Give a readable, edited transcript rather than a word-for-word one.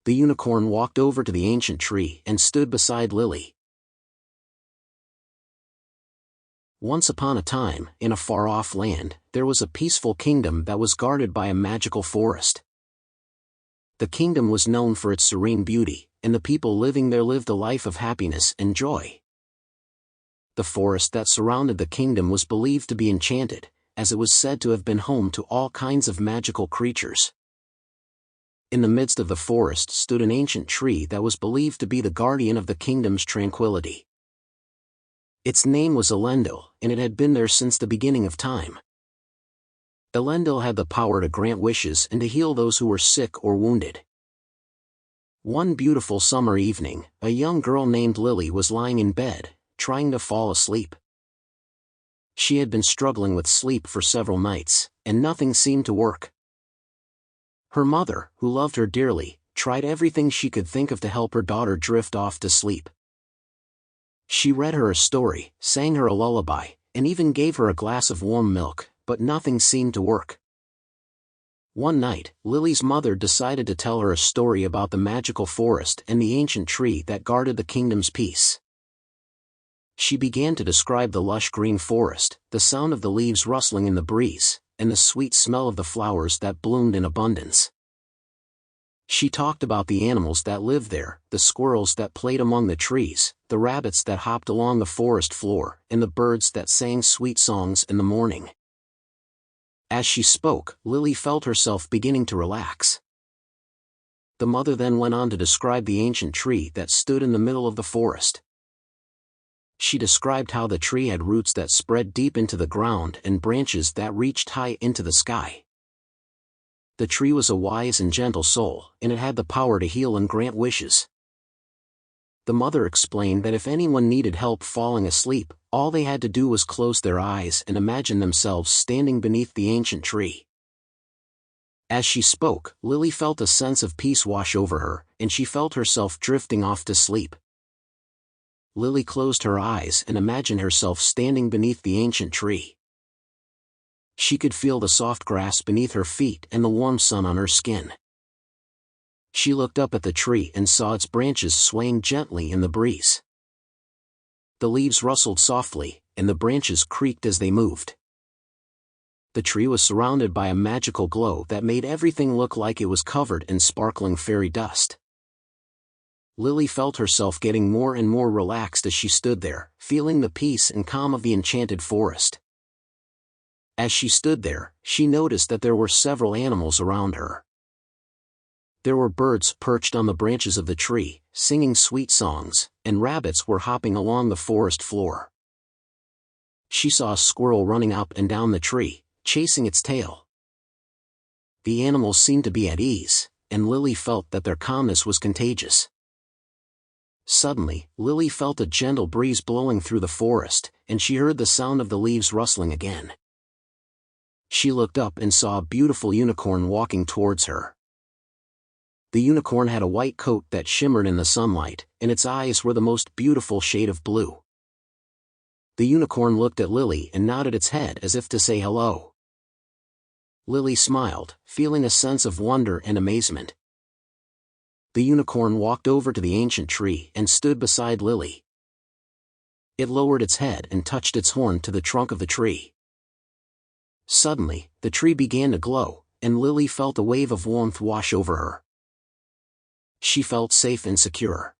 The unicorn walked over to the ancient tree and stood beside Lily. Once upon a time, in a far-off land, there was a peaceful kingdom that was guarded by a magical forest. The kingdom was known for its serene beauty, and the people living there lived a life of happiness and joy. The forest that surrounded the kingdom was believed to be enchanted, as it was said to have been home to all kinds of magical creatures. In the midst of the forest stood an ancient tree that was believed to be the guardian of the kingdom's tranquility. Its name was Elendil, and it had been there since the beginning of time. Elendil had the power to grant wishes and to heal those who were sick or wounded. One beautiful summer evening, a young girl named Lily was lying in bed, trying to fall asleep. She had been struggling with sleep for several nights, and nothing seemed to work. Her mother, who loved her dearly, tried everything she could think of to help her daughter drift off to sleep. She read her a story, sang her a lullaby, and even gave her a glass of warm milk, but nothing seemed to work. One night, Lily's mother decided to tell her a story about the magical forest and the ancient tree that guarded the kingdom's peace. She began to describe the lush green forest, the sound of the leaves rustling in the breeze, and the sweet smell of the flowers that bloomed in abundance. She talked about the animals that lived there, the squirrels that played among the trees, the rabbits that hopped along the forest floor, and the birds that sang sweet songs in the morning. As she spoke, Lily felt herself beginning to relax. The mother then went on to describe the ancient tree that stood in the middle of the forest. She described how the tree had roots that spread deep into the ground and branches that reached high into the sky. The tree was a wise and gentle soul, and it had the power to heal and grant wishes. The mother explained that if anyone needed help falling asleep, all they had to do was close their eyes and imagine themselves standing beneath the ancient tree. As she spoke, Lily felt a sense of peace wash over her, and she felt herself drifting off to sleep. Lily closed her eyes and imagined herself standing beneath the ancient tree. She could feel the soft grass beneath her feet and the warm sun on her skin. She looked up at the tree and saw its branches swaying gently in the breeze. The leaves rustled softly, and the branches creaked as they moved. The tree was surrounded by a magical glow that made everything look like it was covered in sparkling fairy dust. Lily felt herself getting more and more relaxed as she stood there, feeling the peace and calm of the enchanted forest. As she stood there, she noticed that there were several animals around her. There were birds perched on the branches of the tree, singing sweet songs, and rabbits were hopping along the forest floor. She saw a squirrel running up and down the tree, chasing its tail. The animals seemed to be at ease, and Lily felt that their calmness was contagious. Suddenly, Lily felt a gentle breeze blowing through the forest, and she heard the sound of the leaves rustling again. She looked up and saw a beautiful unicorn walking towards her. The unicorn had a white coat that shimmered in the sunlight, and its eyes were the most beautiful shade of blue. The unicorn looked at Lily and nodded its head as if to say hello. Lily smiled, feeling a sense of wonder and amazement. The unicorn walked over to the ancient tree and stood beside Lily. It lowered its head and touched its horn to the trunk of the tree. Suddenly, the tree began to glow, and Lily felt a wave of warmth wash over her. She felt safe and secure.